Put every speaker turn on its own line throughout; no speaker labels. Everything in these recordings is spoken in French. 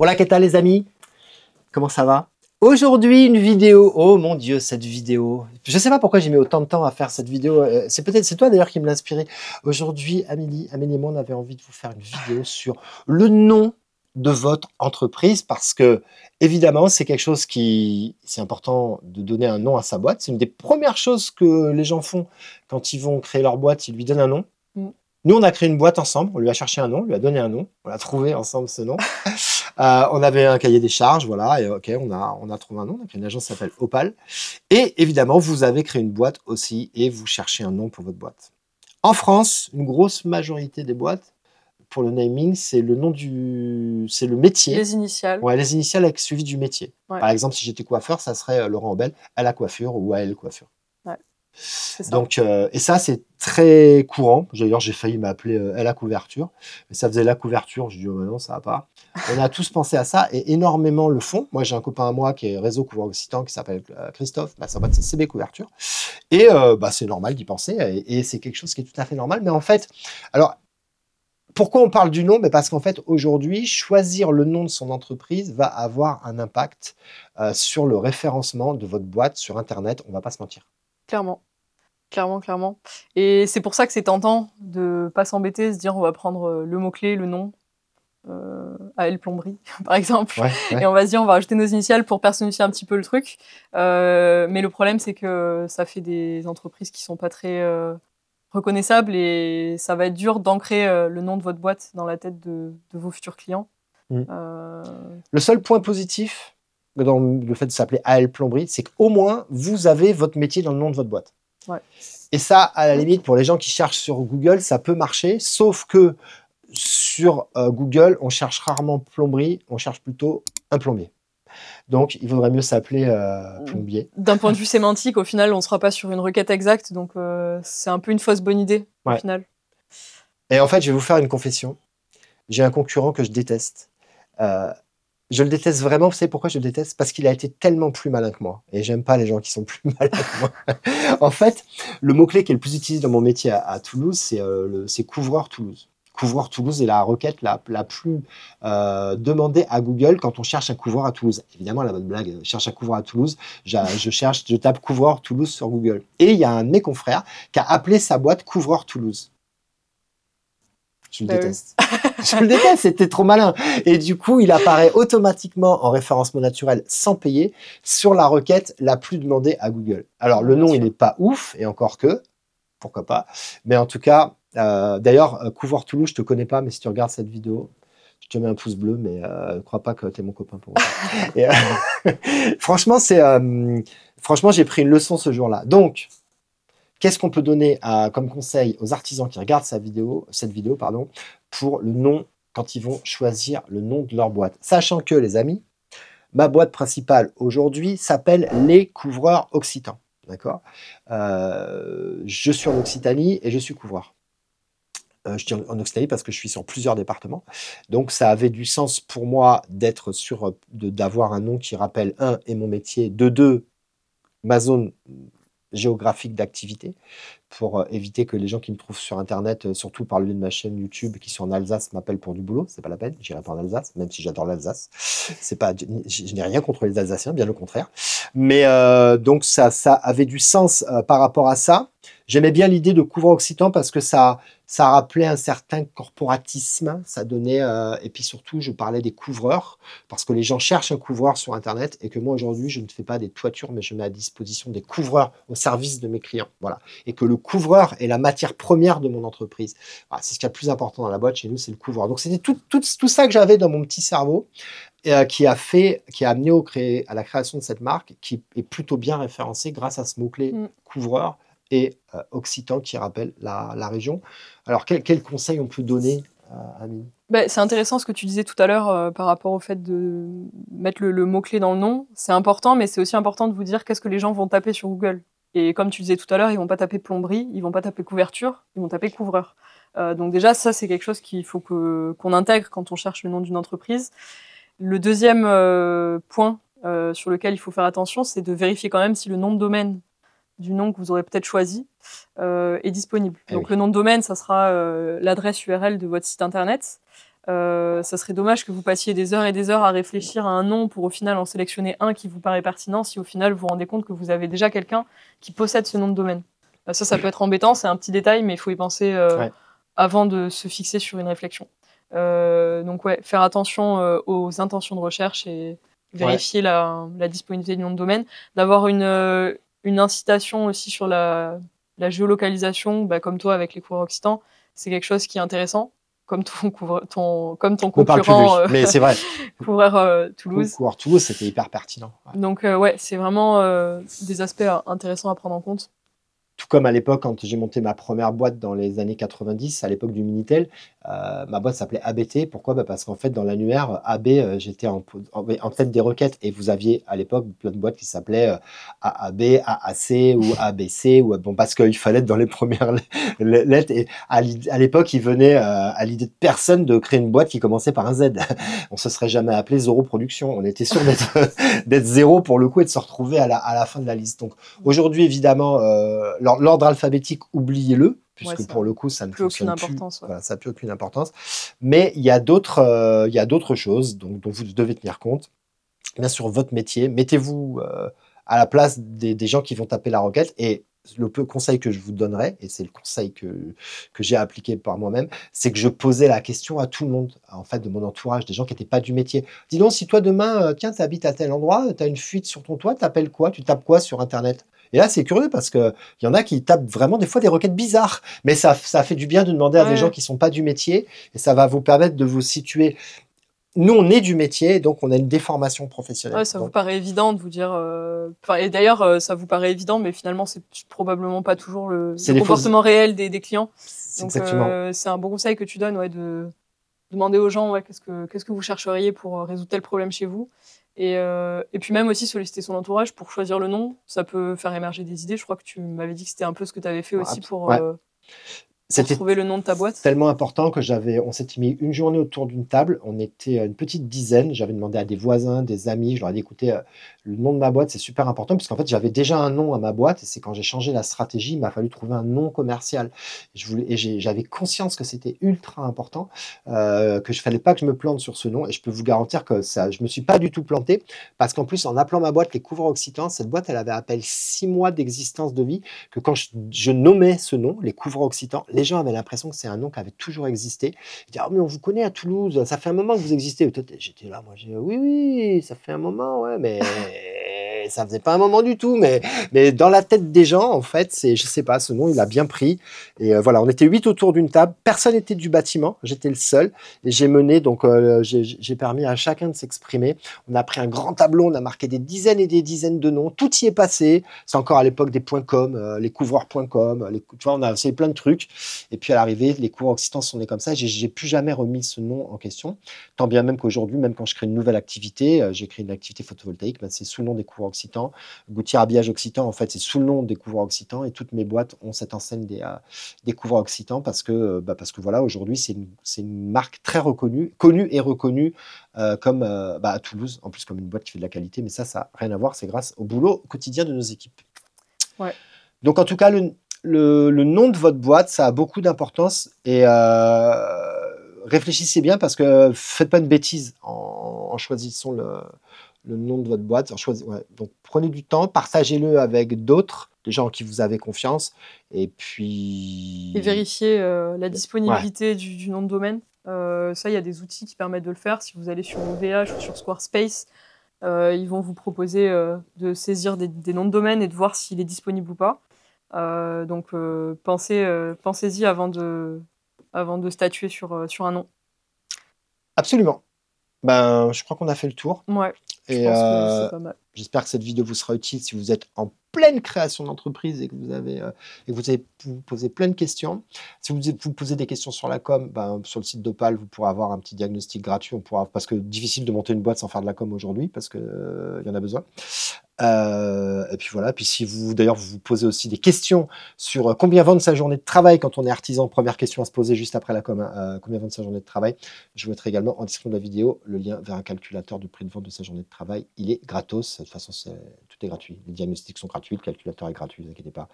Voilà, qu'est-ce les amis? Comment ça va? Aujourd'hui, une vidéo. Oh mon Dieu, cette vidéo. Je ne sais pas pourquoi j'ai mis autant de temps à faire cette vidéo. C'est toi d'ailleurs qui me l'a inspiré. Aujourd'hui, Amélie et moi, on avait envie de vous faire une vidéo sur le nom de votre entreprise parce que, évidemment, c'est quelque chose c'est important de donner un nom à sa boîte. C'est une des premières choses que les gens font quand ils vont créer leur boîte. Ils lui donnent un nom. Nous, on a créé une boîte ensemble. On lui a cherché un nom, on lui a donné un nom. On a trouvé ensemble ce nom. On avait un cahier des charges, voilà, et ok, on a trouvé un nom. Donc, une agence s'appelle Opal. Et évidemment, vous avez créé une boîte aussi et vous cherchez un nom pour votre boîte. En France, une grosse majorité des boîtes, pour le naming, c'est le nom c'est le métier.
Les initiales.
Ouais, les initiales avec suivi du métier.
Ouais.
Par exemple, si j'étais coiffeur, ça serait Laurent Aubel à la coiffure ou à elle coiffure.
Ouais. Ça.
Donc, et ça, c'est très courant. D'ailleurs, j'ai failli m'appeler à la couverture. Mais ça faisait la couverture. Je dis, oh, bah non, ça va pas. On a tous pensé à ça et énormément le font. Moi, j'ai un copain à moi qui est réseau Couvreur Occitan qui s'appelle Christophe. Bah, sa boîte, c'est CB Couverture. Et bah, c'est normal d'y penser. Et c'est quelque chose qui est tout à fait normal. Mais en fait, alors, pourquoi on parle du nom? Parce qu'en fait, aujourd'hui, choisir le nom de son entreprise va avoir un impact sur le référencement de votre boîte sur Internet. On ne va pas se mentir.
Clairement. Clairement. Et c'est pour ça que c'est tentant de ne pas s'embêter, se dire on va prendre le mot-clé, le nom, AL Plomberie, par exemple.
Ouais.
Et on va se dire on va rajouter nos initiales pour personnifier un petit peu le truc. Mais le problème, c'est que ça fait des entreprises qui ne sont pas très reconnaissables et ça va être dur d'ancrer le nom de votre boîte dans la tête de vos futurs clients.
Le seul point positif dans le fait de s'appeler AL Plomberie, c'est qu'au moins, vous avez votre métier dans le nom de votre boîte.
Ouais.
Et ça, à la limite, pour les gens qui cherchent sur Google, ça peut marcher, sauf que sur Google, on cherche rarement plomberie, on cherche plutôt un plombier. Donc, il vaudrait mieux s'appeler plombier.
D'un point de vue sémantique, au final, on ne sera pas sur une requête exacte, donc c'est un peu une fausse bonne idée, au final.
Et en fait, je vais vous faire une confession. J'ai un concurrent que je déteste. Je le déteste vraiment. Vous savez pourquoi je le déteste? Parce qu'il a été tellement plus malin que moi. Et j'aime pas les gens qui sont plus malins que moi. En fait, le mot-clé qui est le plus utilisé dans mon métier à Toulouse, c'est couvreur Toulouse. Couvreur Toulouse est la requête la plus demandée à Google quand on cherche un couvreur à Toulouse. Évidemment, la bonne blague, cherche un couvreur à Toulouse, je tape couvreur Toulouse sur Google. Et il y a un de mes confrères qui a appelé sa boîte couvreur Toulouse. Je le déteste. Je le déteste, c'était trop malin. Et du coup, il apparaît automatiquement en référencement naturel sans payer sur la requête la plus demandée à Google. Alors, le nom, il n'est pas ouf, et encore que, pourquoi pas. Mais en tout cas, d'ailleurs, Couvreur Toulouse, je te connais pas, mais si tu regardes cette vidéo, je te mets un pouce bleu, mais ne crois pas que tu es mon copain pour moi. Et, franchement, j'ai pris une leçon ce jour-là. Donc, qu'est-ce qu'on peut donner comme conseil aux artisans qui regardent cette vidéo, pour le nom, quand ils vont choisir le nom de leur boîte? Sachant que, les amis, ma boîte principale aujourd'hui s'appelle Les Couvreurs Occitans. D'accord? Je suis en Occitanie et je suis couvreur. Je dis en Occitanie parce que je suis sur plusieurs départements. Donc, ça avait du sens pour moi d'être sûr d'avoir un nom qui rappelle, un, et mon métier, deux, ma zone géographique d'activité, pour éviter que les gens qui me trouvent sur Internet, surtout par le biais de ma chaîne YouTube, qui sont en Alsace, m'appellent pour du boulot. C'est pas la peine, j'irai pas en Alsace, même si j'adore l'Alsace. Je n'ai rien contre les Alsaciens, bien le contraire. Mais donc ça avait du sens par rapport à ça. J'aimais bien l'idée de couvreur occitan parce que ça rappelait un certain corporatisme, ça donnait, et puis surtout, je parlais des couvreurs, parce que les gens cherchent un couvreur sur Internet, et que moi, aujourd'hui, je ne fais pas des toitures, mais je mets à disposition des couvreurs au service de mes clients. Voilà. Et que le couvreur est la matière première de mon entreprise. Voilà, c'est ce qu'il y a de plus important dans la boîte, chez nous, c'est le couvreur. Donc, c'était tout ça que j'avais dans mon petit cerveau, qui a amené à la création de cette marque, qui est plutôt bien référencée grâce à ce mot-clé couvreur, et Occitan qui rappelle la région. Alors, quel conseil on peut donner à Amélie?
C'est intéressant ce que tu disais tout à l'heure par rapport au fait de mettre le mot-clé dans le nom. C'est important, mais c'est aussi important de vous dire qu'est-ce que les gens vont taper sur Google. Et comme tu disais tout à l'heure, ils vont pas taper plomberie, ils vont pas taper couverture, ils vont taper couvreur. Donc déjà, ça, c'est quelque chose qu'il faut qu'on intègre quand on cherche le nom d'une entreprise. Le deuxième point sur lequel il faut faire attention, c'est de vérifier quand même si le nom de domaine du nom que vous aurez peut-être choisi est disponible. Donc le nom de domaine, ça sera l'adresse URL de votre site internet. Ça serait dommage que vous passiez des heures et des heures à réfléchir à un nom pour au final en sélectionner un qui vous paraît pertinent si au final vous vous rendez compte que vous avez déjà quelqu'un qui possède ce nom de domaine. Ça peut être embêtant, c'est un petit détail, mais il faut y penser
Ouais.
avant de se fixer sur une réflexion. Donc ouais, faire attention aux intentions de recherche et vérifier la disponibilité du nom de domaine, d'avoir une incitation aussi sur la géolocalisation, comme toi avec les coureurs occitans, c'est quelque chose qui est intéressant, comme ton
On parle plus de
concurrent
lui, mais c'est vrai.
coureur Toulouse.
Coureur Toulouse, c'était hyper pertinent. Ouais.
Donc ouais, c'est vraiment des aspects intéressants à prendre en compte.
Tout comme à l'époque, quand j'ai monté ma première boîte dans les années 90, à l'époque du Minitel, ma boîte s'appelait ABT. Pourquoi? Parce qu'en fait, dans l'annuaire AB, j'étais en tête des requêtes. Et vous aviez à l'époque plein de boîtes qui s'appelaient AAB, AAC ou ABC. Bon, parce qu'il fallait être dans les premières lettres. Et à l'époque, il venait à l'idée de personne de créer une boîte qui commençait par un Z. On se serait jamais appelé Zéro Production. On était sûr d'être zéro pour le coup et de se retrouver à la fin de la liste. Donc aujourd'hui, évidemment, l'ordre alphabétique, oubliez-le, puisque pour le coup, ça ne fonctionne plus. Voilà, ça n'a plus aucune importance. Mais il y a d'autres choses dont vous devez tenir compte. Bien sûr, votre métier, mettez-vous à la place des gens qui vont taper la requête. Et le conseil que je vous donnerais, et c'est le conseil que j'ai appliqué par moi-même, c'est que je posais la question à tout le monde, en fait, de mon entourage, des gens qui n'étaient pas du métier. Dis donc, si toi, demain, tiens, tu habites à tel endroit, tu as une fuite sur ton toit, tu appelles quoi? Tu tapes quoi sur Internet? Et là, c'est curieux parce qu'il y en a qui tapent vraiment des fois des requêtes bizarres. Mais ça fait du bien de demander à des gens qui ne sont pas du métier et ça va vous permettre de vous situer. Nous, on est du métier, donc on a une déformation professionnelle.
Ouais, ça vous paraît évident de vous dire... Et d'ailleurs, ça vous paraît évident, mais finalement, c'est probablement pas toujours le comportement réel des clients. Donc, c'est un bon conseil que tu donnes, de demander aux gens qu'est-ce que vous chercheriez pour résoudre tel problème chez vous. Et puis même aussi solliciter son entourage pour choisir le nom, ça peut faire émerger des idées. Je crois que tu m'avais dit que c'était un peu ce que tu avais fait aussi pour trouver le nom de ta boîte.
Tellement important que on s'était mis une journée autour d'une table, on était une petite dizaine, j'avais demandé à des voisins, des amis, je leur ai dit écoutez, le nom de ma boîte c'est super important puisqu'en fait j'avais déjà un nom à ma boîte et c'est quand j'ai changé la stratégie, il m'a fallu trouver un nom commercial. J'avais conscience que c'était ultra important, que je fallait pas que je me plante sur ce nom et je peux vous garantir que je me suis pas du tout planté parce qu'en plus en appelant ma boîte les couvreurs occitans, cette boîte elle avait à peine 6 mois d'existence de vie, que quand je nommais ce nom, les couvreurs occitans, les gens avaient l'impression que c'est un nom qui avait toujours existé. Ils disaient, mais on vous connaît à Toulouse, ça fait un moment que vous existez. J'étais là, moi, j'ai oui, ça fait un moment, ouais, mais ça faisait pas un moment du tout. Mais dans la tête des gens, en fait, je sais pas, ce nom, il a bien pris. Et voilà, on était 8 autour d'une table, personne n'était du bâtiment, j'étais le seul. Et j'ai mené, donc j'ai permis à chacun de s'exprimer. On a pris un grand tableau, on a marqué des dizaines et des dizaines de noms, tout y est passé. C'est encore à l'époque des .com, les couvreurs.com, tu vois, on a essayé plein de trucs. Et puis à l'arrivée, les cours occitans sont nés comme ça. J'ai plus jamais remis ce nom en question. Tant bien même qu'aujourd'hui, même quand je crée une nouvelle activité, j'ai créé une activité photovoltaïque, c'est sous le nom des cours occitans. Gouttière Habillage Occitan, en fait, c'est sous le nom des couvreurs occitans. Et toutes mes boîtes ont cette enseigne des couvreurs occitans parce que voilà, aujourd'hui, c'est une marque très reconnue, connue et reconnue comme à Toulouse, en plus comme une boîte qui fait de la qualité. Mais ça n'a rien à voir. C'est grâce au boulot quotidien de nos équipes.
Ouais.
Donc en tout cas, le nom de votre boîte, ça a beaucoup d'importance et réfléchissez bien parce que faites pas une bêtise en choisissant le nom de votre boîte. Donc prenez du temps, partagez-le avec d'autres, des gens en qui vous avez confiance et puis...
Et vérifiez la disponibilité du nom de domaine. Ça, il y a des outils qui permettent de le faire. Si vous allez sur OVH ou sur Squarespace, ils vont vous proposer de saisir des noms de domaine et de voir s'il est disponible ou pas. Donc pensez-y avant de statuer sur un nom.
Absolument. Je crois qu'on a fait le tour.
Ouais, je pense que c'est pas mal.
J'espère que cette vidéo vous sera utile si vous êtes en pleine création d'entreprise et que vous avez vous posé plein de questions. Si vous posez des questions sur la com, sur le site d'Opale, vous pourrez avoir un petit diagnostic gratuit. Parce que difficile de monter une boîte sans faire de la com aujourd'hui, parce qu'il y en a besoin. Et puis voilà. Puis si vous vous posez aussi des questions sur combien vendre sa journée de travail quand on est artisan, première question à se poser juste après la com, combien vendre sa journée de travail, je vous mettrai également en description de la vidéo le lien vers un calculateur de prix de vente de sa journée de travail. Il est gratos. De toute façon, tout tout est gratuit. Les diagnostics sont gratuits, le calculateur est gratuit, ne vous inquiétez pas.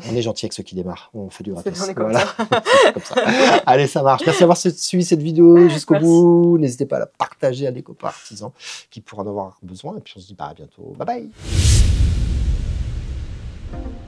On est gentil avec ceux qui démarrent, on fait du gratos.
On est comme
Voilà.
ça.
C'est comme ça. Allez, ça marche. Merci d'avoir suivi cette vidéo jusqu'au
Merci.
bout. N'hésitez pas à la partager à des copains artisans qui pourraient en avoir besoin. Et puis on se dit à bientôt. Bye bye.